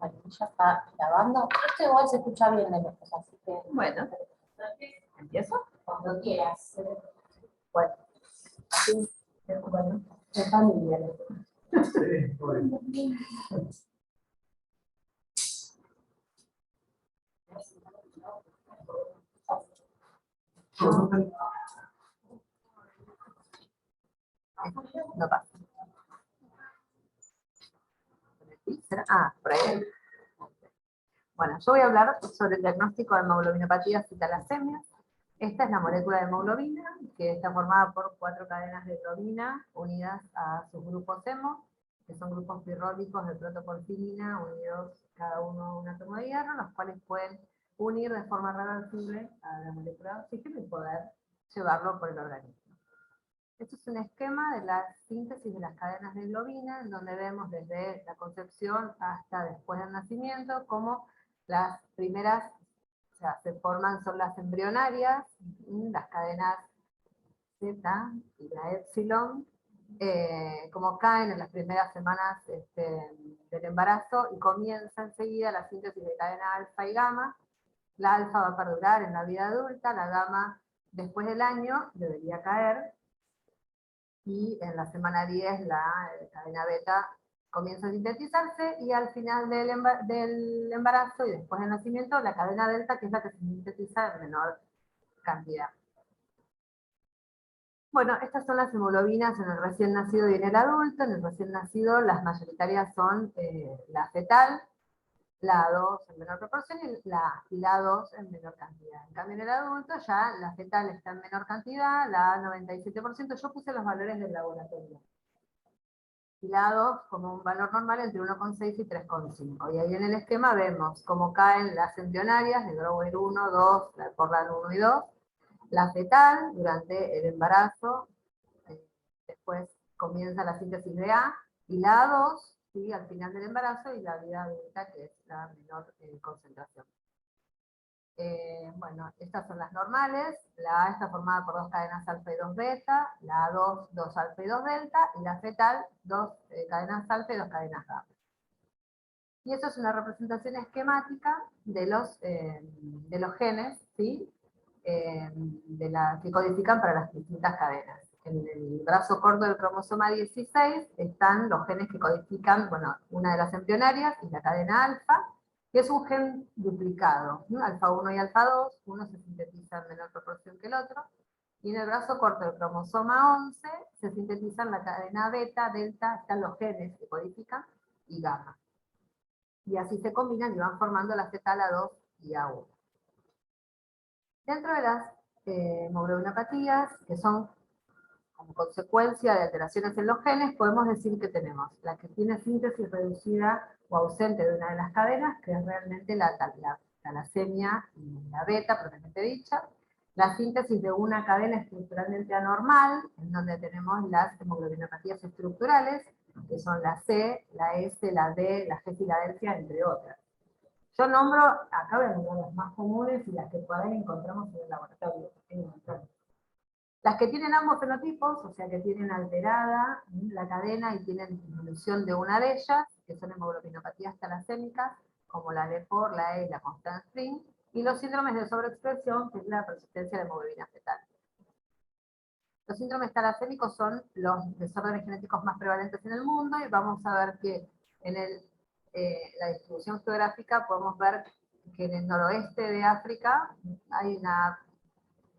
Bueno, ya está grabando. Esto igual se escucha bien de lejos, así que... Bueno, ¿empiezo? Cuando quieras. Bueno, así, bueno, De familia. Sí, bueno. no pasa. Ah, por ahí. Bueno, yo voy a hablar sobre el diagnóstico de hemoglobinopatías y talasemias. Esta es la molécula de hemoglobina, que está formada por 4 cadenas de globina unidas a sus grupos hemo, que son grupos pirrólicos de protoporfirina, unidos cada uno a un átomo de hierro, los cuales pueden unir de forma reversible a la molécula de oxígeno y poder llevarlo por el organismo. Esto es un esquema de la síntesis de las cadenas de globina, en donde vemos desde la concepción hasta después del nacimiento, cómo las primeras, o sea, se forman, son las embrionarias, las cadenas Z y la epsilon, como caen en las primeras semanas del embarazo, y comienza enseguida la síntesis de cadena alfa y gamma. La alfa va a perdurar en la vida adulta, la gamma después del año debería caer, y en la semana 10 la cadena beta comienza a sintetizarse, y al final del embarazo y después del nacimiento, la cadena delta, que es la que se sintetiza en menor cantidad. Bueno, estas son las hemoglobinas en el recién nacido y en el adulto. En el recién nacido las mayoritarias son la fetal, la A2 en menor proporción y la A2 en menor cantidad. En cambio en el adulto ya la fetal está en menor cantidad, la A 97%, yo puse los valores del laboratorio. Y la A2 como un valor normal entre 1,6 y 3,5. Y ahí en el esquema vemos cómo caen las embrionarias de Grower 1, 2, Portland 1 y 2, la fetal durante el embarazo, después comienza la síntesis de A, y la A2, ¿sí?, al final del embarazo, y la vida adulta, que es la menor concentración. Bueno, estas son las normales. La A está formada por 2 cadenas alfa y 2 beta, la A2, 2 alfa y 2 delta, y la fetal, 2 cadenas alfa y 2 cadenas gamma. Y eso es una representación esquemática de los genes, ¿sí?, que codifican para las distintas cadenas. En el brazo corto del cromosoma 16 están los genes que codifican, bueno, una de las embrionarias y la cadena alfa, que es un gen duplicado, ¿no? Alfa 1 y alfa 2, uno se sintetiza en menor proporción que el otro, y en el brazo corto del cromosoma 11 se sintetizan la cadena beta, delta, están los genes que codifican, y gamma. Y así se combinan y van formando la fetal A2 y A1. Dentro de las hemoglobinopatías, que son como consecuencia de alteraciones en los genes, podemos decir que tenemos la que tiene síntesis reducida o ausente de una de las cadenas, que es realmente la talasemia y la beta, propiamente dicha, la síntesis de una cadena estructuralmente anormal, en donde tenemos las hemoglobinopatías estructurales, que son la C, la S, la D, la G Filadelfia, entre otras. Yo nombro, acá voy a nombrar las más comunes y las que por ahí encontramos en el laboratorio. Las que tienen ambos fenotipos, o sea que tienen alterada la cadena y tienen disminución de una de ellas, que son hemoglobinopatías talasémicas, como la LEPOR, la E y la Constant Spring, y los síndromes de sobreexpresión, que es la persistencia de hemoglobina fetal. Los síndromes talasémicos son los desórdenes genéticos más prevalentes en el mundo, y vamos a ver que en la distribución geográfica podemos ver que en el noroeste de África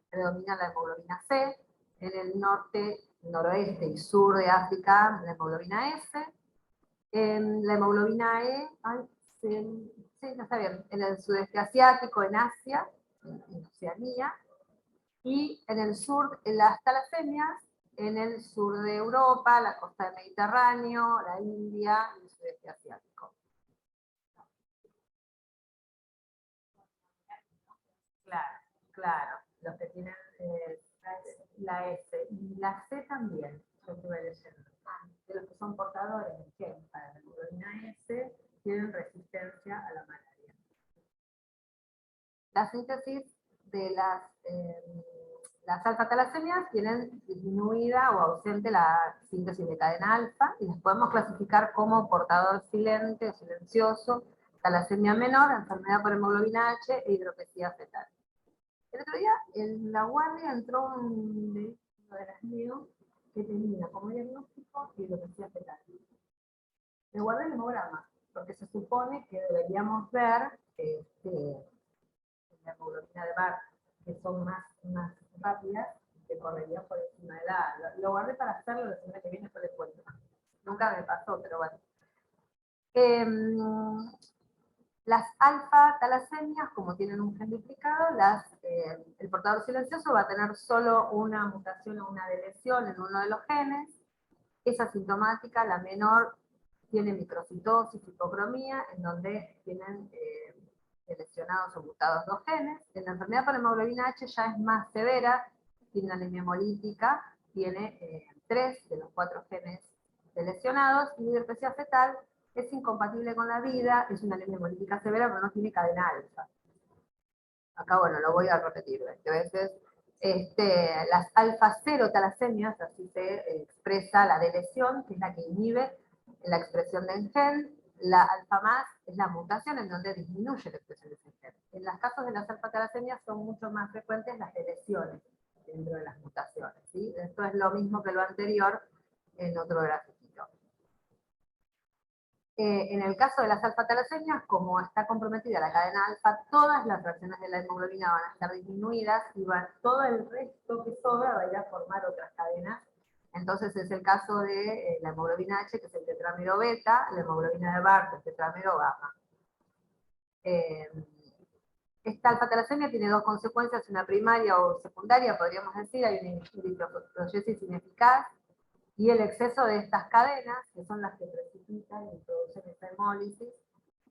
predomina la hemoglobina C, en el norte, noroeste y sur de África la hemoglobina S, en la hemoglobina E, sí, no está bien, en el sudeste asiático, en Asia, en Oceanía, y en el sur, en las talasemias, en el sur de Europa, la costa del Mediterráneo, la India y el sudeste asiático. Claro, los que tienen la S y la C también, yo estuve leyendo, de los que son portadores del gen para la hemoglobina S, tienen resistencia a la malaria. La síntesis de las alfa-talasemias tienen disminuida o ausente la síntesis de cadena alfa, y las podemos clasificar como portador silente o silencioso, talasemia menor, enfermedad por hemoglobina H e hidropesía fetal. El otro día en la guardia entró uno de las míos que tenía como diagnóstico hidropesía fetal. Le guardé el hemograma, porque se supone que deberíamos ver la hemoglobina de Barr, que son más rápidas, que correrían por encima de la... Lo guardé para hacerlo la semana que viene, después les cuento. Nunca me pasó, pero bueno. Las alfa-talasemias, como tienen un gen duplicado, el portador silencioso va a tener solo una mutación o una deleción en uno de los genes. Es asintomática, la menor tiene microcitosis, hipocromía, en donde tienen lesionados o mutados dos genes. En la enfermedad por hemoglobina H ya es más severa, tiene una anemia hemolítica, tiene 3 de los 4 genes lesionados, y hidropesía fetal es incompatible con la vida, es una anemia hemolítica severa, pero no tiene cadena alfa. Acá, bueno, lo voy a repetir 20 veces. Las alfa-0 talasemias, así se expresa la delesión, que es la que inhibe la expresión del gen. La alfa más es la mutación, en donde disminuye la expresión de ese gen. En los casos de las alfa-talasemias son mucho más frecuentes las deleciones dentro de las mutaciones, ¿sí? Esto es lo mismo que lo anterior en otro grafiquito. En el caso de las alfa-talasemias, como está comprometida la cadena alfa, todas las fracciones de la hemoglobina van a estar disminuidas y todo el resto que sobra va a ir a formar otras cadenas. Entonces es el caso de la hemoglobina H, que es el tetrámero beta, la hemoglobina de Barr, que es el tetrámero gamma. Esta alfa-talasemia tiene dos consecuencias, una primaria o secundaria, podríamos decir. Hay una eritropoyesis ineficaz, y el exceso de estas cadenas, que son las que precipitan y producen esta hemólisis.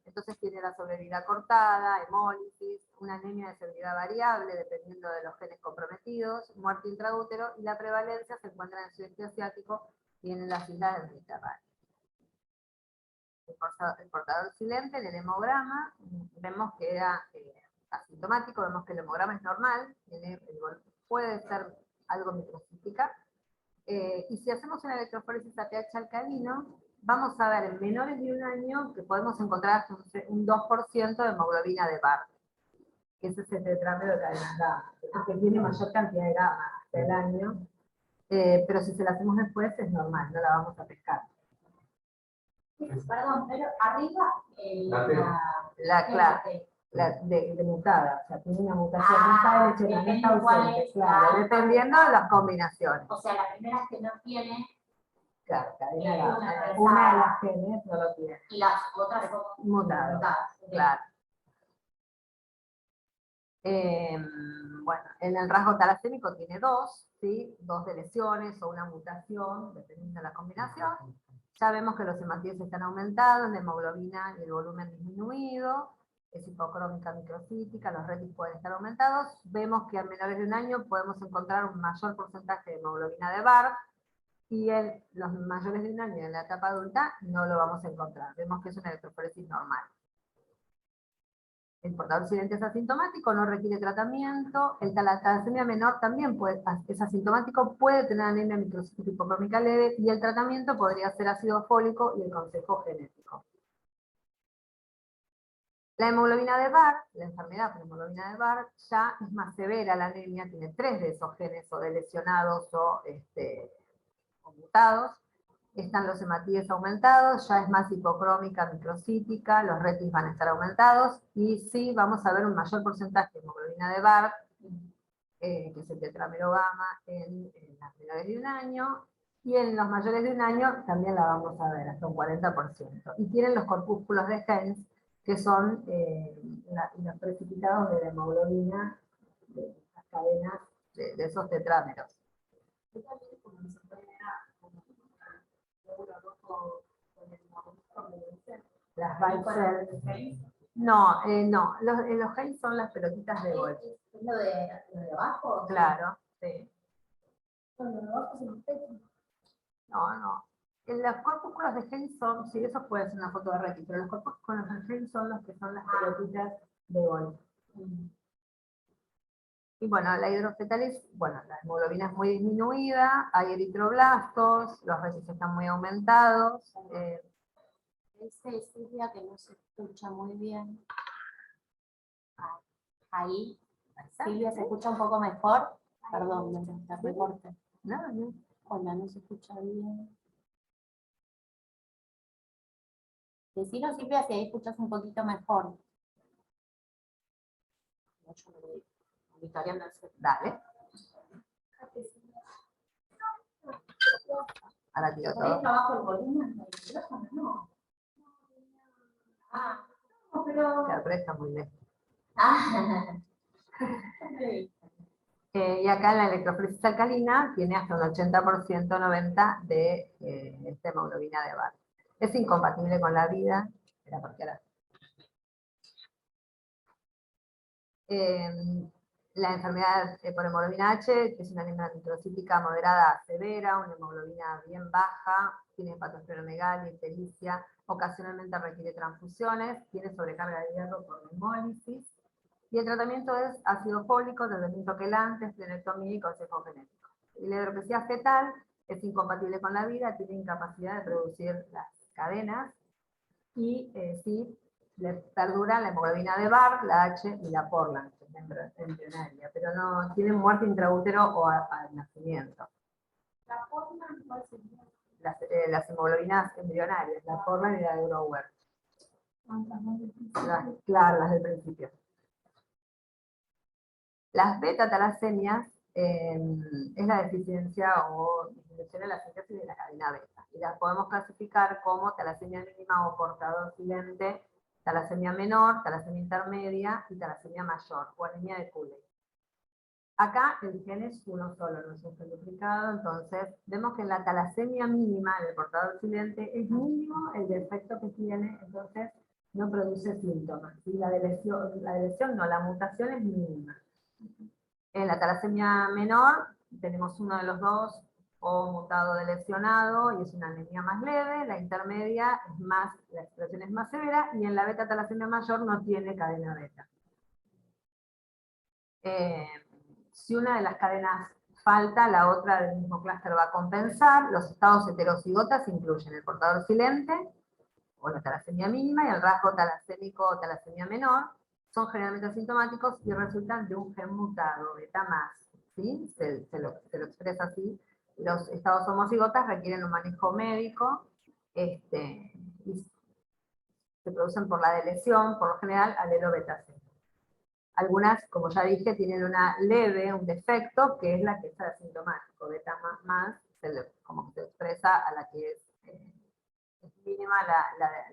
Entonces tiene la sobrevida cortada, hemólisis, una anemia de severidad variable dependiendo de los genes comprometidos, muerte intraútero, y la prevalencia se encuentra en el sudeste asiático y en las islas del Mediterráneo. El portador silente en el hemograma, vemos que era asintomático, vemos que el hemograma es normal, puede ser algo microcítica. Y si hacemos una electroforesis a pH alcalino, vamos a ver en menores de 1 año que podemos encontrar hasta un 2% de hemoglobina de Barr, que ese es el tetrámero de cadena gamma, porque tiene mayor cantidad de gamma hasta el año, pero si se la hacemos después es normal, no la vamos a pescar. Perdón, pero arriba de mutada, o sea, tiene una mutación, no está hecha, no está ausente, es claro, dependiendo de las combinaciones. O sea, la primera que no tiene, Claro, cadena gamma. Una de las genes no lo tiene. y las otras son Mutadas, claro. Bueno, en el rasgo talasémico tiene dos, ¿sí? 2 de lesiones o una mutación, dependiendo de la combinación. Ya vemos que los hematíes están aumentados, la hemoglobina y el volumen disminuido, es hipocrómica microcítica, los retis pueden estar aumentados. Vemos que a menores de 1 año podemos encontrar un mayor porcentaje de hemoglobina de Barr, y en los mayores de 1 año en la etapa adulta no lo vamos a encontrar. Vemos que es una electroforesis normal. El portador silente es asintomático, no requiere tratamiento. El talasemia menor también es asintomático, puede tener anemia microcítica hipocrómica leve, y el tratamiento podría ser ácido fólico y el consejo genético. La hemoglobina de Barr, la enfermedad por hemoglobina de Barr, ya es más severa la anemia, tiene 3 de esos genes o delesionados o mutados. Están los hematíes aumentados, ya es más hipocrómica microcítica, los retis van a estar aumentados, y sí vamos a ver un mayor porcentaje de hemoglobina de Barr, que es el tetrámero gamma, en las menores de 1 año, y en los mayores de 1 año también la vamos a ver, hasta un 40%. Y tienen los corpúsculos de Heinz, que son los precipitados de la hemoglobina, de las cadenas de esos tetrámeros. Las Weizel. No, los Heinz son las pelotitas de golf. ¿Es lo de abajo? Claro, sí. Lo de abajo se nos pega. No. Los corpúsculos de Heinz son, sí, eso puede ser una foto de retis, pero los corpúsculos de Heinz son los que son las pelotitas de golf. Y bueno, la hidrofetalis, bueno, la hemoglobina es muy disminuida, hay eritroblastos, los retis están muy aumentados. Dice Silvia que no se escucha muy bien. Ah, ahí. Silvia, ¿se escucha un poco mejor? Perdón, me recorte. No. Hola, no se escucha bien. Decinos, Silvia, si ahí escuchas un poquito mejor. No, yo no voy monitoreando el celular. Dale. Ahora tiro ¿Por ahí todo. trabajo el volumen del micrófono? No. Ah, no, pero... Claro, pero está muy lejos. Ah. Y acá la electroforesis alcalina tiene hasta un 80% 90% de hemoglobina de Barr. Es incompatible con la vida. Era porque era. La enfermedad por hemoglobina H, que es una anemia microcítica moderada a severa, una hemoglobina bien baja, tiene hepatosplenomegalia, ictericia, ocasionalmente requiere transfusiones, tiene sobrecarga de hierro por hemólisis, y el tratamiento es ácido fólico, tratamiento quelante, esplenectomía y consejo genético. Y la hidropesía fetal es incompatible con la vida, tiene incapacidad de producir las cadenas, y sí, le perdura la hemoglobina de Barr, la H y la Portland, que es embrionaria, pero no tienen muerte intraútero o al nacimiento. ¿La Portland cuál sería? Las hemoglobinas embrionarias, la Portland y la de Grower. Claro, las del principio. Las beta-talasemias es la deficiencia o disminución en la síntesis de la cadena beta. Y las podemos clasificar como talasemia mínima o portador silente, talasemia menor, talasemia intermedia y talasemia mayor, o anemia de Cooley. Acá el gen es uno solo, no es un gen duplicado, entonces vemos que en la talasemia mínima, en el portador silente, es mínimo el defecto que tiene, entonces no produce síntomas. ¿Sí? La de lesión no, la mutación es mínima. En la talasemia menor tenemos uno de los dos, o mutado de lesionado, y es una anemia más leve. La intermedia es más, la expresión es más severa, y en la beta talasemia mayor no tiene cadena beta. Si una de las cadenas falta, la otra del mismo clúster va a compensar. Los estados heterocigotas incluyen el portador silente, o la talasemia mínima, y el rasgo talasémico o talasemia menor. Son generalmente asintomáticos y resultan de un gen mutado, beta más. ¿Sí? Se lo expresa así. Los estados homocigotas requieren un manejo médico y se producen por la deleción, por lo general, alelo beta C. Algunas, como ya dije, tienen una leve, un defecto, que es la que es asintomático, beta más, como se expresa a la que es mínima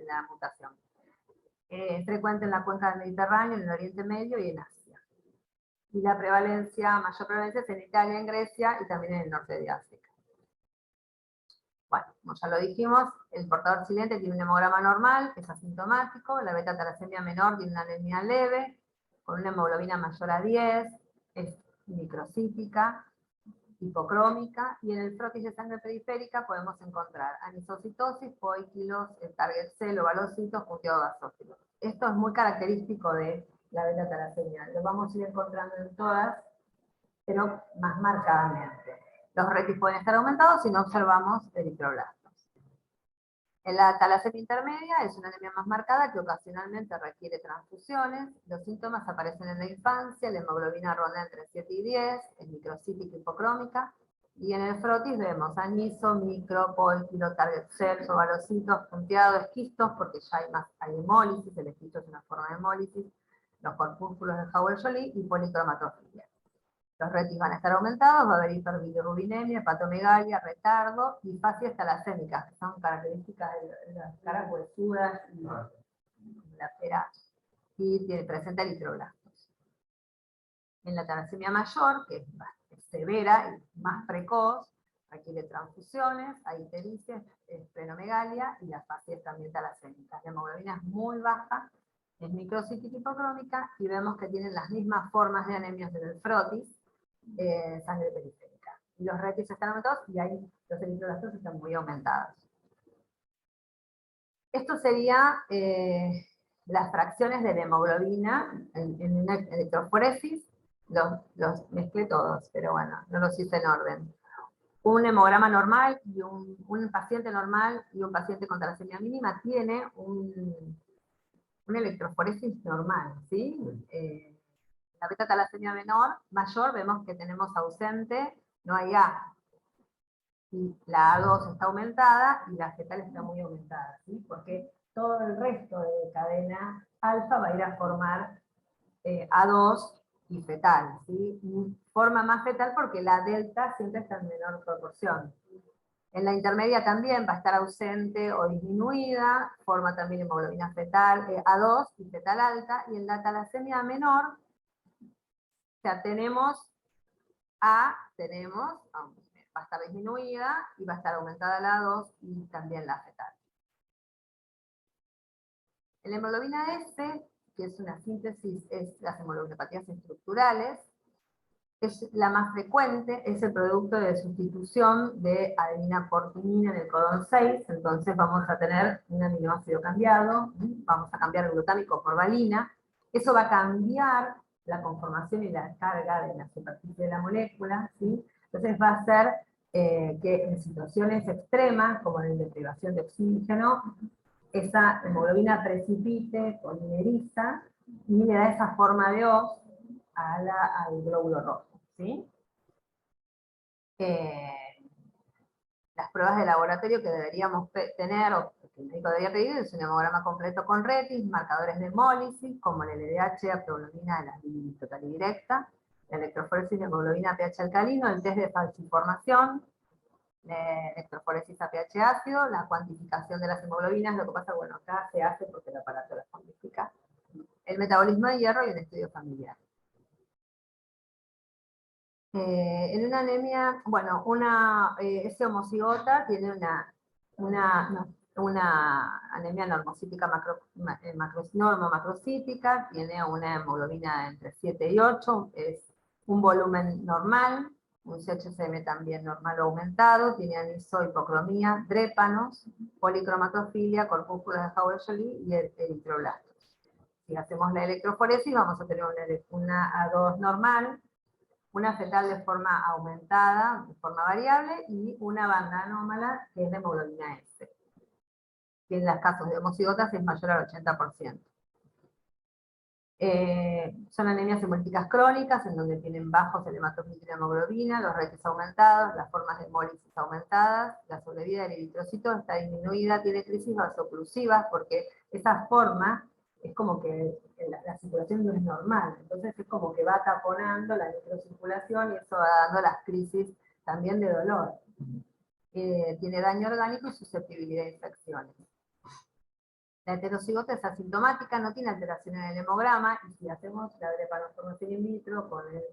la mutación. Es frecuente en la cuenca del Mediterráneo, en el Oriente Medio y en Asia. Y la prevalencia, mayor prevalencia es en Italia, en Grecia y también en el norte de África. Bueno, como ya lo dijimos, el portador silente tiene un hemograma normal, es asintomático, la beta-talasemia menor tiene una anemia leve, con una hemoglobina mayor a 10, es microcítica, hipocrómica, y en el frotis de sangre periférica podemos encontrar anisocitosis, poiquilos, target cell, ovalocitos, punteado basófilo. Esto es muy característico de la beta-talasemia, lo vamos a ir encontrando en todas, pero más marcadamente. Los retis pueden estar aumentados si no observamos eritroblastos. En la talasemia intermedia es una anemia más marcada que ocasionalmente requiere transfusiones. Los síntomas aparecen en la infancia, la hemoglobina ronda entre 7 y 10, es microcítica hipocrómica, y en el frotis vemos aniso, micro, poiquilo, target cells, ovalocitos, punteado, esquistos, porque ya hay hemólisis, el esquisto es una forma de hemólisis, los corpúsculos de Howell-Joly y policromatofilia. Los retis van a estar aumentados, va a haber hiperbilirrubinemia, hepatomegalia, retardo y fasias talasémicas, que son características de las caras huesudas y la pera, y presenta eritroblastos. En la talasemia mayor, que es severa y más precoz, requiere transfusiones, hay ictericia, esplenomegalia y las fasias también talasémicas. La hemoglobina es muy baja, es microcítica hipocrómica, y vemos que tienen las mismas formas de anemias del frotis, sangre periférica. Y los retis están aumentados y ahí los eritroblastos están muy aumentados. Esto sería las fracciones de la hemoglobina en una electroforesis. Los mezclé todos, pero bueno, no los hice en orden. un hemograma normal y un paciente normal y un paciente con talasemia mínima tiene una electroforesis normal, ¿sí? La beta talasemia mayor vemos que tenemos ausente, no hay A. Y la A2 está aumentada y la fetal está muy aumentada, ¿sí? Porque todo el resto de cadena alfa va a ir a formar A2 y fetal, ¿sí? Forma más fetal porque la delta siempre está en menor proporción. En la intermedia también va a estar ausente o disminuida, forma también hemoglobina fetal A2 y fetal alta, y en la talasemia menor, o sea, tenemos A, va a estar disminuida y va a estar aumentada la A2 y también la fetal. En la hemoglobina S, que es una síntesis, es las hemoglobinopatías estructurales, es la más frecuente, es el producto de sustitución de adenina por timina en el codón 6, entonces vamos a tener un aminoácido cambiado, vamos a cambiar el glutámico por valina, eso va a cambiar la conformación y la carga de la superficie de la molécula, ¿sí? Entonces va a hacer que en situaciones extremas, como en la privación de oxígeno, esa hemoglobina precipite, polimeriza, y le da esa forma de O al glóbulo rojo, ¿sí? Las pruebas de laboratorio que deberíamos tener, o que el médico debería pedir, es un hemograma completo con retis, marcadores de hemólisis, como el LDH, hemoglobina de la bilis total y directa, la electroforesis de hemoglobina pH alcalino, el test de falsiformación, la electroforesis a pH ácido, la cuantificación de las hemoglobinas, lo que pasa, bueno, acá se hace porque el aparato las cuantifica, el metabolismo de hierro y el estudio familiar. En una anemia, bueno, ese homocigota tiene una anemia normocítica normomacrocítica, tiene una hemoglobina entre 7 y 8, es un volumen normal, un CHCM también normal o aumentado, tiene anisohipocromía, drépanos, policromatofilia, corpúsculos de Hauer-Joly y eritroblastos. Si hacemos la electroforesis vamos a tener una A2 normal, una fetal de forma aumentada, de forma variable, y una banda anómala que es de hemoglobina S, que en los casos de homocigotas es mayor al 80%. Son anemias hemolíticas crónicas, en donde tienen bajos el hematocrito de hemoglobina, los retes aumentados, las formas de hemólisis aumentadas, la sobrevida del eritrocito está disminuida, tiene crisis vasoclusivas, porque esa forma es como que la circulación no es normal, entonces es como que va taponando la microcirculación y eso va dando las crisis también de dolor. Tiene daño orgánico y susceptibilidad a infecciones. La heterocigota es asintomática, no tiene alteración en el hemograma, y si hacemos la drepanoformación in vitro con el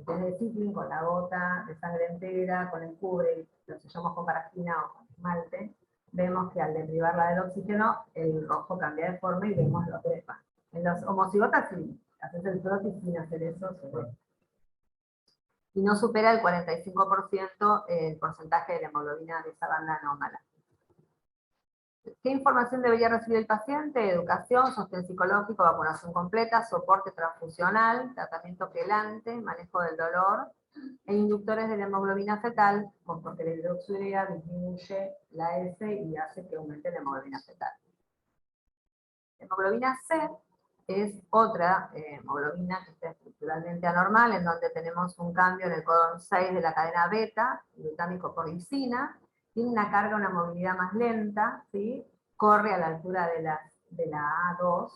test de Cycling, con la gota de sangre entera, con el cubre, lo sellamos con parafina o con esmalte, vemos que al deprivarla del oxígeno, el rojo cambia de forma y vemos los drepas. En los homocigotas, si haces el frotis sin hacer eso, se ve. Y no supera el 45% el porcentaje de la hemoglobina de esa banda anómala. ¿Qué información debería recibir el paciente? Educación, sostén psicológico, vacunación completa, soporte transfusional, tratamiento quelante, manejo del dolor, e inductores de la hemoglobina fetal, porque la hidroxiurea disminuye la S y hace que aumente la hemoglobina fetal. La hemoglobina C es otra hemoglobina que está estructuralmente anormal, en donde tenemos un cambio en el codón 6 de la cadena beta, glutámico por lisina, tiene una carga, una movilidad más lenta, ¿sí? Corre a la altura de la A2,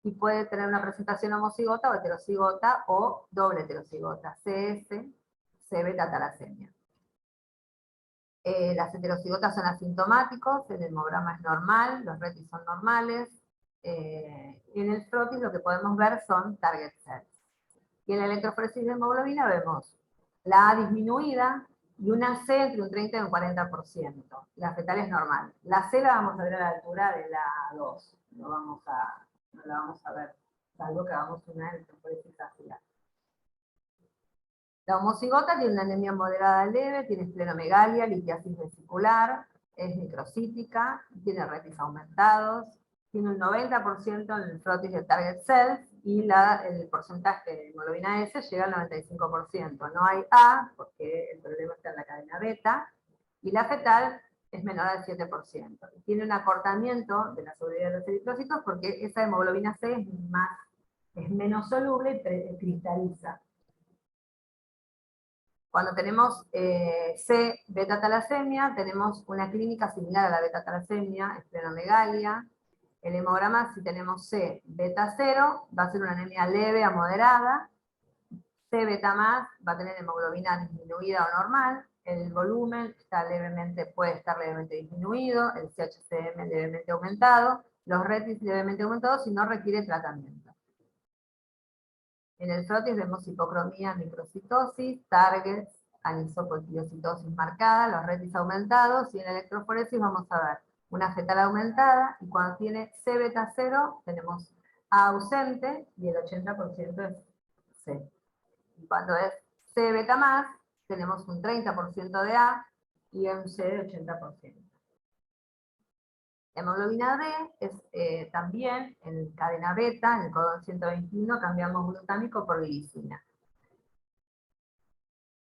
y puede tener una presentación homocigota o heterocigota o doble heterocigota, CS, C-beta talasemia. Las heterocigotas son asintomáticos, el hemograma es normal, los retis son normales, y en el frotis lo que podemos ver son target cells. Y en la electroforesis de hemoglobina vemos la A disminuida y una C entre un 30 y un 40%. La fetal es normal. La C la vamos a ver a la altura de la A2, no la vamos a ver, salvo que hagamos una electroforesis ácida. La homocigota tiene una anemia moderada leve, tiene esplenomegalia, litiasis vesicular, es microcítica, tiene retis aumentados, tiene un 90% en el frotis de target cells, y el porcentaje de hemoglobina S llega al 95%. No hay A, porque el problema está en la cadena beta, y la fetal es menor al 7%. Y tiene un acortamiento de la sobrevida de los eritrocitos porque esa hemoglobina C es menos soluble y cristaliza. Cuando tenemos C beta-talasemia, tenemos una clínica similar a la beta-talasemia, esplenomegalia. El hemograma, si tenemos C beta 0, va a ser una anemia leve a moderada. C beta más va a tener hemoglobina disminuida o normal. El volumen puede estar levemente disminuido. El CHCM levemente aumentado. Los retis levemente aumentados y no requiere tratamiento. En el frotis vemos hipocromía, microcitosis, targets, anisocotiocitosis marcada, los retis aumentados, y en electroforesis vamos a ver una fetal aumentada, y cuando tiene C beta 0 tenemos A ausente, y el 80% es C. Y cuando es C beta más, tenemos un 30% de A, y un C de 80%. La hemoglobina D es también en cadena beta, en el codón 121, cambiamos glutámico por glicina.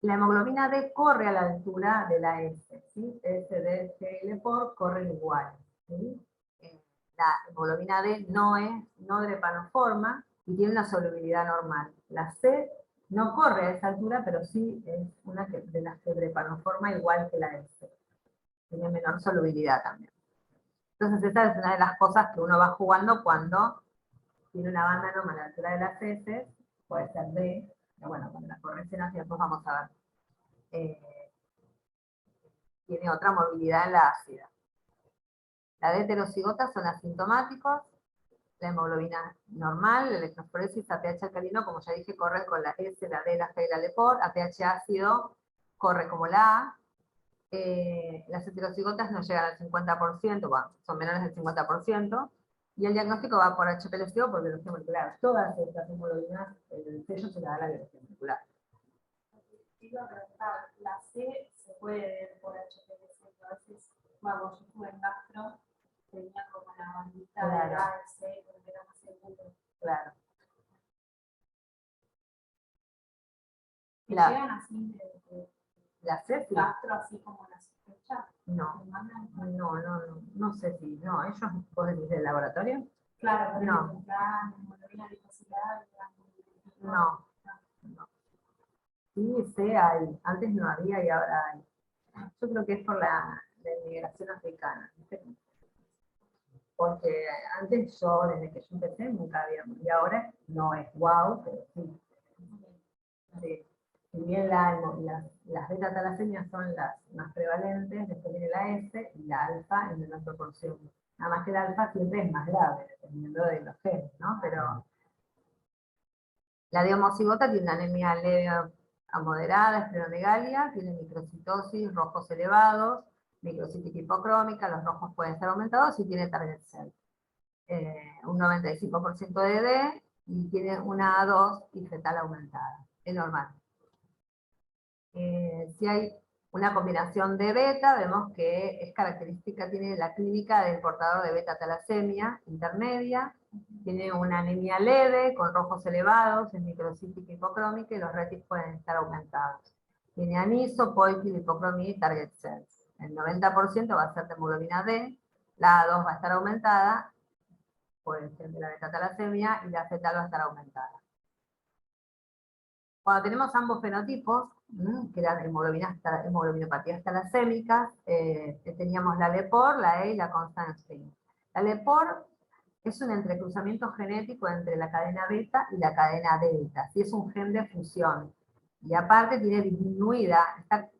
La hemoglobina D corre a la altura de la S, ¿sí? S, D, G y LEPOR corren igual, ¿sí? La hemoglobina D no drepanoforma y tiene una solubilidad normal. La C no corre a esa altura, pero sí es una de las que drepanoforma igual que la S. Tiene menor solubilidad también. Entonces esa es una de las cosas que uno va jugando cuando tiene una banda normal a la altura de las heces, puede ser D, pero bueno, cuando la corrección hacia después vamos a ver, tiene otra movilidad en la ácida. La D heterocigota son asintomáticos, la hemoglobina normal, la electroforesis a pH alcalino, como ya dije, corre con la S, la D, la G y la LEPOR, a pH ácido corre como la A. Las heterocigotas no llegan al 50%, bueno, son menores del 50%, y el diagnóstico va por HPLC o por biología molecular. Todas estas hemoglobinas, el sello se la da la biología molecular. Iba a preguntar, la C se puede ver por HPLC, a veces, vamos, yo estuve en gastro, tenía como la bandita Claro. de A, de C, pero era más seguro. Claro. ¿Te La- llegan así de La C sí. gastro, así como la sospecha? No, ¿Te mandan? no sé si, no, ellos, vos decís del laboratorio, Claro, No. pero la hemoglobina glicosilada, no. Sí, sé, hay, antes no había y ahora hay. Yo creo que es por la inmigración africana, ¿viste? Porque antes desde que yo empecé, nunca había, y ahora no es wow, pero sí. Sí. Si bien las beta-talasemias son las más prevalentes, después viene la S y la alfa en menor proporción. Nada más que la alfa siempre es más grave, dependiendo de los genes, ¿no? Pero la de homocigota tiene una anemia leve a moderada, esplenomegalia, tiene microcitosis, rojos elevados, microcítica hipocrómica, los rojos pueden estar aumentados y tiene target cell. Un 95% de D y tiene una A2 y fetal aumentada. Es normal. Si hay una combinación de beta, vemos que es característica, tiene la clínica del portador de beta-talasemia intermedia, tiene una anemia leve, con rojos elevados, es microcítica hipocrómica y los retis pueden estar aumentados. Tiene aniso, poiquil, hipocromía y target cells. El 90% va a ser de hemoglobina D, la A2 va a estar aumentada, puede ser de la beta-talasemia, y la fetal va a estar aumentada. Cuando tenemos ambos fenotipos, que eran hemoglobinopatías talasémicas, teníamos la LEPOR, la E y la constant stream. La LEPOR es un entrecruzamiento genético entre la cadena beta y la cadena delta, ¿sí? Es un gen de fusión. Y aparte tiene disminuida,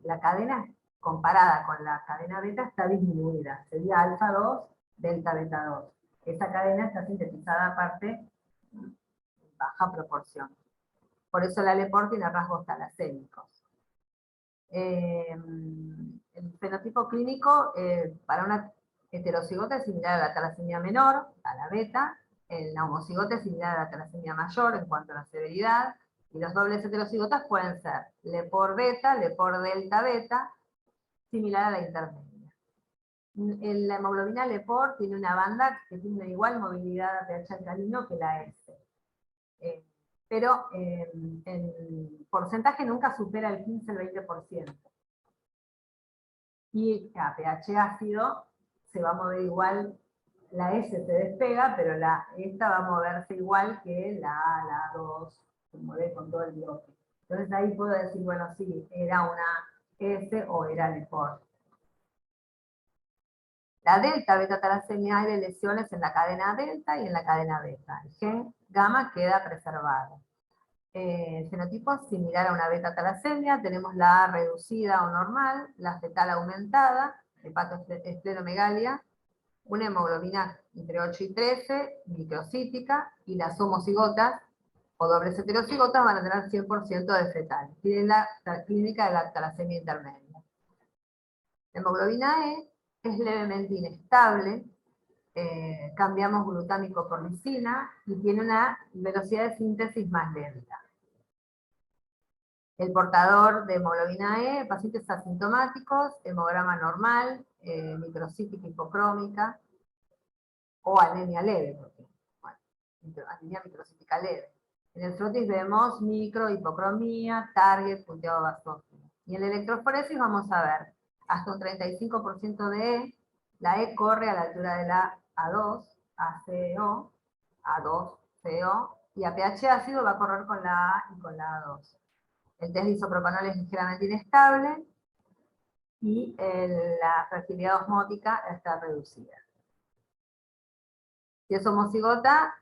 la cadena comparada con la cadena beta está disminuida, sería alfa 2, delta beta 2. Esa cadena está sintetizada aparte en baja proporción. Por eso la LEPOR tiene rasgos talasémicos. El fenotipo clínico para una heterocigota es similar a la talasemia menor, a la beta, la homocigota es similar a la talasemia mayor en cuanto a la severidad, y los dobles heterocigotas pueden ser LEPOR beta, LEPOR delta beta, similar a la intermedia. La hemoglobina LEPOR tiene una banda que tiene una igual movilidad a pH alcalino que la S. Pero en porcentaje nunca supera el 15 al 20%. Y a pH ácido se va a mover igual, la S se despega, pero esta va a moverse igual que la A2, se mueve con todo el bloque. Entonces ahí puedo decir, bueno, sí, era una S o era mejor. La delta beta talasemia, hay de lesiones en la cadena delta y en la cadena beta. El gen gamma queda preservado. El fenotipo es similar a una beta talasemia, tenemos la A reducida o normal, la fetal aumentada, hepatoesplenomegalia, una hemoglobina entre 8 y 13, microcítica, y las homocigotas o dobles heterocigotas van a tener 100% de fetal. Tienen la clínica de la talasemia intermedia. La hemoglobina E es levemente inestable, cambiamos glutámico por lisina y tiene una velocidad de síntesis más lenta. El portador de hemoglobina E, pacientes asintomáticos, hemograma normal, microcítica hipocrómica o anemia leve, porque, bueno, anemia microcítica leve. En el frotis vemos micro, hipocromía, target, punteado basófilo. Y en la electroforesis vamos a ver hasta un 35% de E. La E corre a la altura de la A2, ACO, A2, CO, y a pH ácido va a correr con la A y con la A2. El test de isopropanol es ligeramente inestable y la fragilidad osmótica está reducida. Si es homocigota,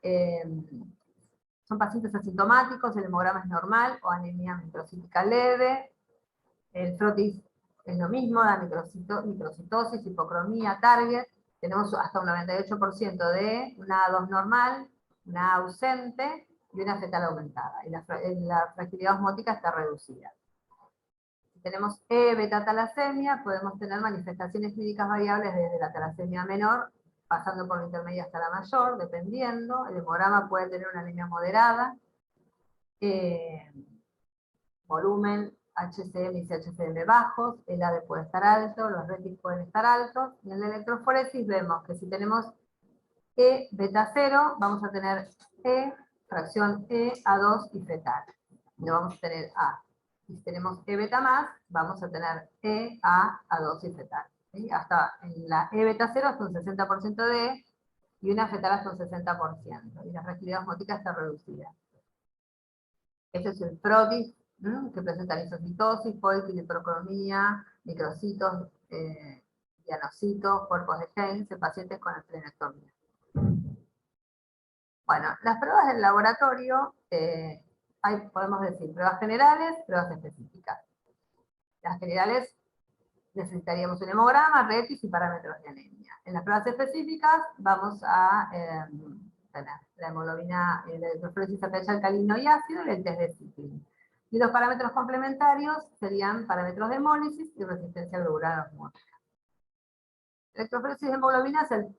son pacientes asintomáticos, el hemograma es normal o anemia microcítica leve. El frotis es lo mismo, da microcitosis, hipocromía, target. Tenemos hasta un 98% de una A2 normal, una A ausente y una fetal aumentada. Y la fragilidad osmótica está reducida. Si tenemos E beta talasemia, podemos tener manifestaciones clínicas variables desde la talasemia menor, pasando por la intermedia hasta la mayor, dependiendo. El hemograma puede tener una anemia moderada. Volumen, HCM y CHCM bajos, el AD puede estar alto, los retis pueden estar altos, y en la electroforesis vemos que si tenemos E beta 0, vamos a tener E, fracción E, A2 y fetal. No vamos a tener A. Y si tenemos E beta más, vamos a tener E, A, A2 y fetal. ¿Sí? Hasta en la E beta 0 hasta un 60% de E, y una fetal hasta un 60%. Y la fragilidad osmótica está reducida. Este es el frotis, que presenta lisocitosis, hipercromía, microcitos, dianocitos, cuerpos de Heinz en pacientes con esplenectomía. Bueno, las pruebas del laboratorio, podemos decir pruebas generales, pruebas específicas. Las generales necesitaríamos un hemograma, retis y parámetros de anemia. En las pruebas específicas vamos a tener la hemoglobina, la electroforesis a pH alcalino y ácido y el test de Cycling. Y los parámetros complementarios serían parámetros de hemólisis y resistencia globular osmótica. La electroforesis de hemoglobina es el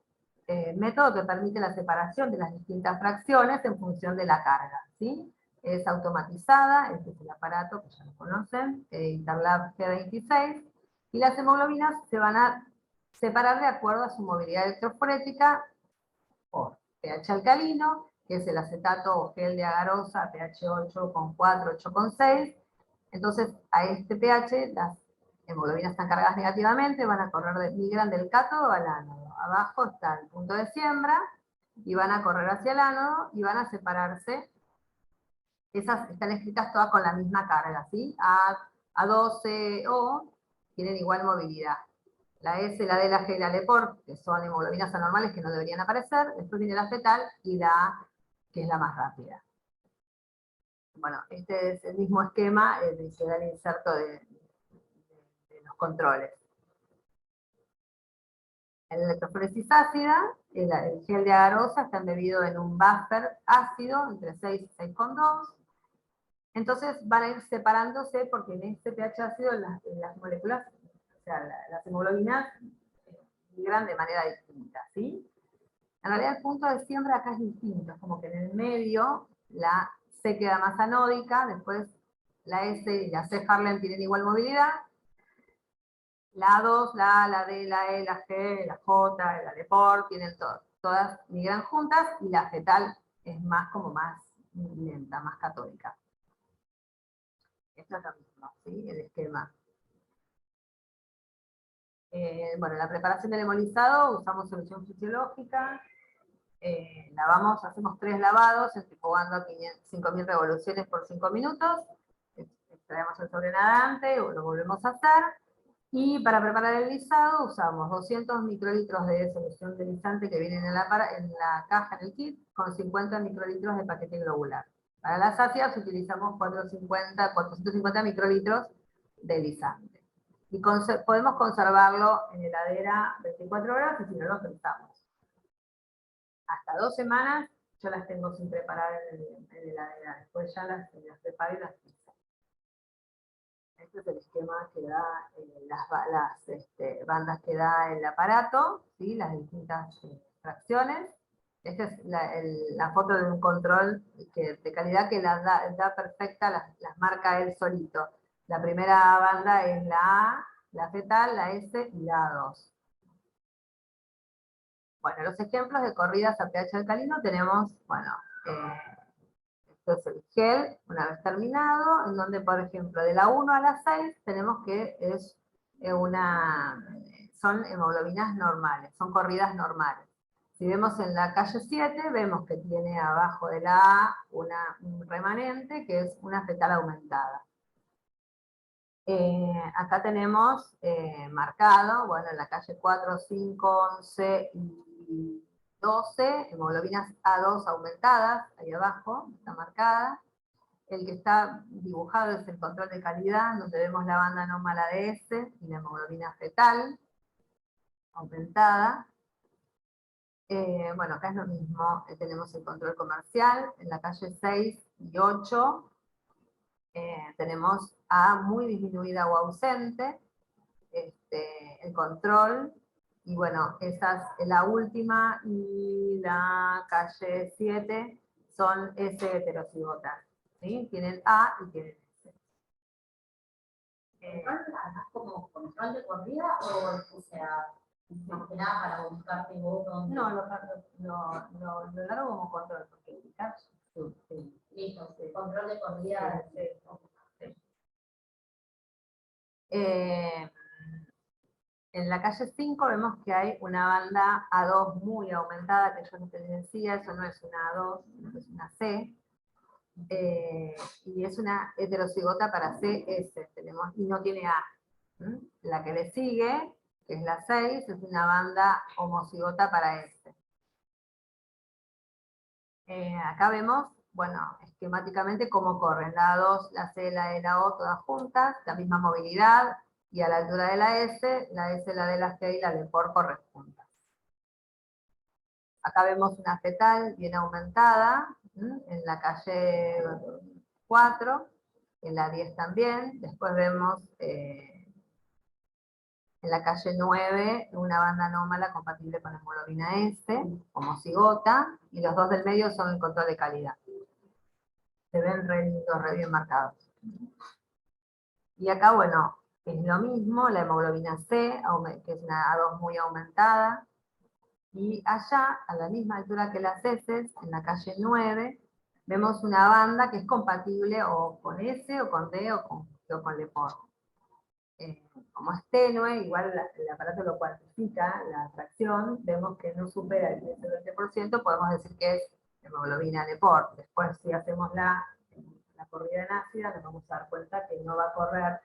método que permite la separación de las distintas fracciones en función de la carga, ¿sí? Es automatizada, este es el aparato que ya lo conocen, Interlab G26, y las hemoglobinas se van a separar de acuerdo a su movilidad electroforética por pH alcalino, que es el acetato o gel de agarosa, pH 8,4, 8,6. Entonces, a este pH, las hemoglobinas están cargadas negativamente, migran del cátodo al ánodo. Abajo está el punto de siembra, y van a correr hacia el ánodo, y van a separarse. Esas están escritas todas con la misma carga, ¿sí? A12O tienen igual movilidad. La S, la D, la G y la LEPOR, que son hemoglobinas anormales que no deberían aparecer, después viene la fetal y la A, que es la más rápida. Bueno, este es el mismo esquema que da el inserto de los controles. En la electroforesis ácida, el gel de agarosa está embebido en un buffer ácido entre 6 y 6,2. Entonces van a ir separándose porque en este pH ácido las moléculas, o sea, las hemoglobinas migran de manera distinta, ¿sí? En realidad el punto de siembra acá es distinto, es como que en el medio la C queda más anódica, después la S y la C Harlan tienen igual movilidad, la A2, la A, la D, la E, la G, la J, la LEPOR, tienen todas migran juntas, y la fetal es más lenta, más catódica. Esto es lo mismo, ¿sí? El esquema. Bueno, la preparación del hemolizado, usamos solución fisiológica, lavamos, hacemos 3 lavados, centrifugando a 5.000 revoluciones por 5 minutos, extraemos el sobrenadante, lo volvemos a hacer, y para preparar el lisado usamos 200 microlitros de solución deslizante que viene en la caja, en el kit, con 50 microlitros de paquete globular. Para las ácidas utilizamos 450 microlitros de deslizante. Y podemos conservarlo en heladera 24 horas y si no lo frizamos. Hasta 2 semanas yo las tengo sin preparar en heladera, después ya las preparo y las frizo. Este es el esquema que da las bandas que da el aparato, ¿sí? Las distintas fracciones. Esta es la foto de un control de calidad que las da perfecta, las marca él solito. La primera banda es la A, la fetal, la S y la A2. Bueno, los ejemplos de corridas a pH alcalino tenemos, bueno, esto es el gel, una vez terminado, en donde, por ejemplo, de la 1 a la 6 tenemos que son hemoglobinas normales, son corridas normales. Si vemos en la calle 7, vemos que tiene abajo de la A un remanente, que es una fetal aumentada. Acá tenemos marcado, bueno, en la calle 4, 5, 11 y 12, hemoglobinas A2 aumentadas, ahí abajo, está marcada. El que está dibujado es el control de calidad, donde vemos la banda anómala de S y la hemoglobina fetal, aumentada. Bueno, acá es lo mismo, tenemos el control comercial, en la calle 6 y 8, tenemos A muy disminuida o ausente, el control, y bueno, la última y la calle 7 son S heterocigotas, ¿sí? Tienen A y tienen S. ¿Además como control de corrida o sea, más que nada para buscarte vos dónde? No, lo largo como control, porque indicar sí. Listo, control de corrida. Sí. En la calle 5 vemos que hay una banda A2 muy aumentada, que yo no te decía, eso no es una A2, sino es una C, y es una heterocigota para CS, y no tiene A. La que le sigue, que es la 6, es una banda homocigota para S. Acá vemos, bueno, esquemáticamente cómo corren la A2, la C, la E, la O, todas juntas, la misma movilidad, y a la altura de la S, la D, la G y la D por corren juntas. Acá vemos una fetal bien aumentada, en la calle 4, en la 10 también, después vemos en la calle 9 una banda anómala compatible con hemoglobina S, homocigota, y los dos del medio son el control de calidad. Se ven re lindos, re bien marcados. Y acá, bueno, es lo mismo, la hemoglobina C, que es una A2 muy aumentada, y allá, a la misma altura que las heces, en la calle 9, vemos una banda que es compatible o con S, o con D, o con LEPOR. Como es tenue, igual el aparato lo cuantifica, la fracción, vemos que no supera el 10-20%, podemos decir que es hemoglobina LEPOR. Después, si hacemos la corrida en ácida, nos vamos a dar cuenta que no va a correr,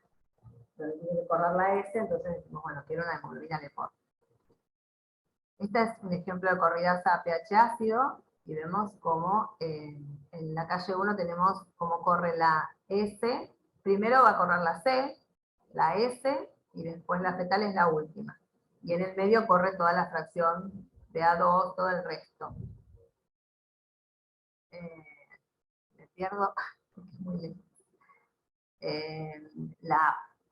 pero tiene que correr la S, entonces decimos, bueno, quiero una hemoglobina LEPOR. Este es un ejemplo de corridas a pH ácido, y vemos cómo en la calle 1 tenemos cómo corre la S, primero va a correr la C, la S, y después la fetal es la última. Y en el medio corre toda la fracción de A2, todo el resto. Me pierdo, porque es muy lento.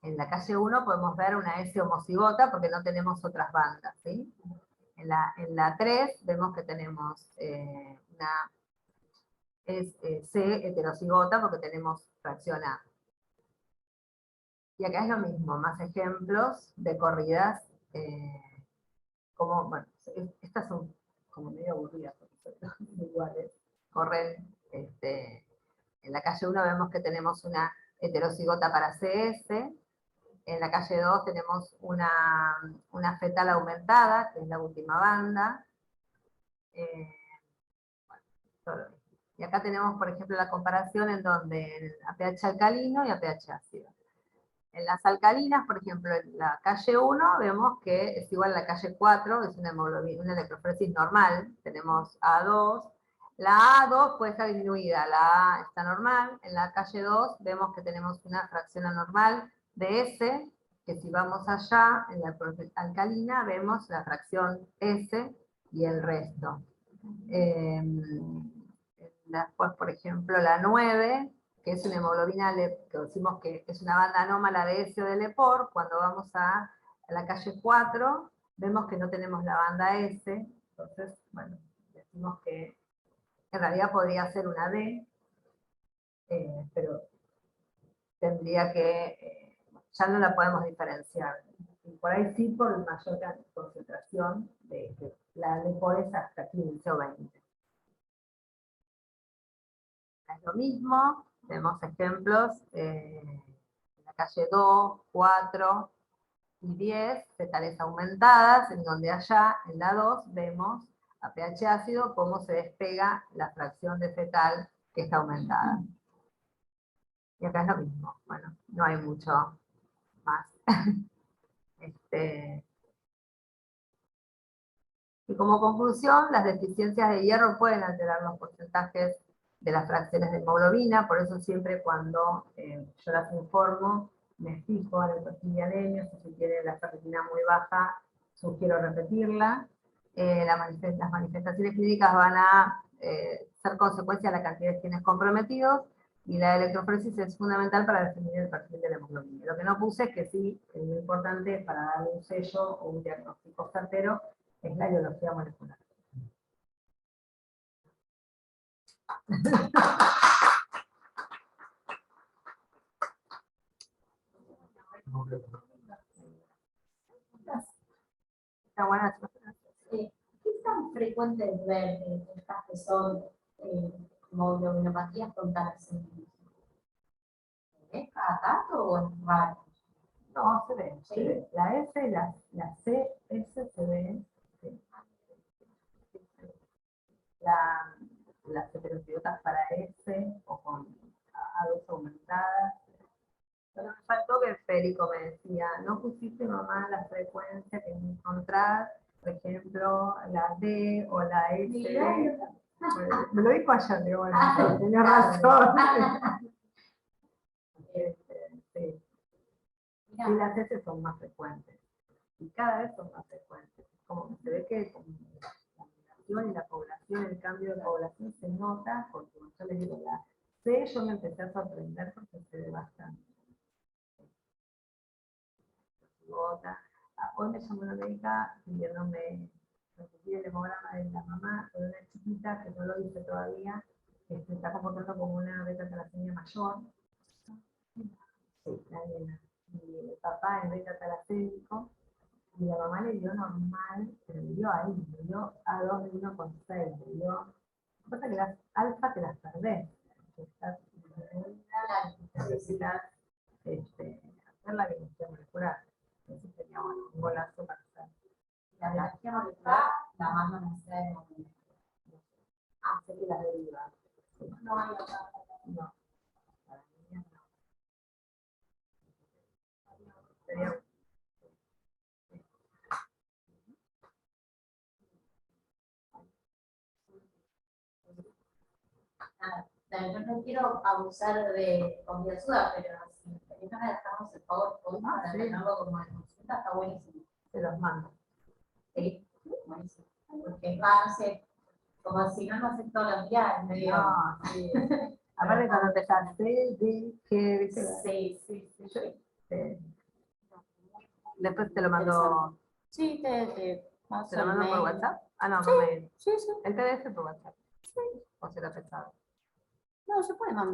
En la calle 1 podemos ver una S homocigota porque no tenemos otras bandas, ¿sí? En la 3 vemos que tenemos una C heterocigota porque tenemos fracción A. Y acá es lo mismo, más ejemplos de corridas, como, bueno, estas son como medio aburridas porque son iguales. Corren En la calle 1 vemos que tenemos una heterocigota para CS. En la calle 2 tenemos una fetal aumentada, que es la última banda. Y acá tenemos, por ejemplo, la comparación en donde APH alcalino y APH ácido. En las alcalinas, por ejemplo, en la calle 1 vemos que es igual a la calle 4, es una electroforesis normal, tenemos A2. La A2 puede estar disminuida, la A está normal. En la calle 2 vemos que tenemos una fracción anormal de S, que si vamos allá, en la alcalina vemos la fracción S y el resto. Después, por ejemplo, la 9, que es una hemoglobina, que decimos que es una banda anómala de S o de Lepore. Cuando vamos a la calle 4, vemos que no tenemos la banda S, entonces, bueno, decimos que en realidad podría ser una D, pero tendría que, ya no la podemos diferenciar. Y por ahí sí, por mayor concentración, la Lepore es hasta 15 o 20. Es lo mismo, vemos ejemplos en la calle 2, 4 y 10, fetales aumentadas, en donde allá, en la 2, vemos a pH ácido cómo se despega la fracción de fetal que está aumentada. Y acá es lo mismo, bueno, no hay mucho más. Y como conclusión, las deficiencias de hierro pueden alterar los porcentajes de las fracciones de hemoglobina, por eso siempre cuando yo las informo, me fijo en el perfil de anemia, si tiene la ferritina muy baja, sugiero repetirla. Las manifestaciones clínicas van a ser consecuencia de la cantidad de genes comprometidos, y la electroforesis es fundamental para definir el perfil de la hemoglobina. Lo que no puse es que sí, es muy importante para darle un sello o un diagnóstico certero, es la biología molecular. Está buena. ¿Qué tan frecuente es ver estas que son hemoglobinopatías con thalassemia? ¿Es cada tanto o es raro? No, se ve, se ve. La F y la C, S se ven. Sí. Las heterocigotas para S o con A2 aumentadas. Pero me faltó que Férico me decía, no pusiste, mamá, la frecuencia que encontrás, por ejemplo, la D o la S. Me lo dijo ayer, digo, bueno, tenía razón. Sí. Y las S son más frecuentes. Y cada vez son más frecuentes. Como que se ve que con la migración y la población, el cambio de población se nota, porque como yo les digo, la C yo me empecé a sorprender porque se ve bastante. Hoy me llamó una médica pidiéndome el hemograma de la mamá de una chiquita que no lo hice todavía, que se está comportando como una beta-talasemia mayor. Sí, la nena. Y el papá es beta-talasémico, y la mamá le dio normal, pero le dio ahí, le dio A2 de 1,6, le dio... Lo que pasa es que las alfa te las perdés. Necesitas hacer la biología molecular. Eso sería un golazo para hacer. La biología molecular la mandan a hacer. Sé que la deriva. No hay otra. No. Para niñas no. Sería... Yo no quiero abusar de confianza, pero si me dejamos el favor hoy para tenerlo como de consulta, está buenísimo. Se los mando. Sí, buenísimo. Porque va, no sé, como si no haces todos los días, medio. No, sí. Aparte cuando empezás, que Sí. Después te lo mando. Sí, ¿Te lo mando por WhatsApp? Ah, no, sí, por mail. Sí. El PDF por WhatsApp. Sí. O será pesado. No, se puede mandar.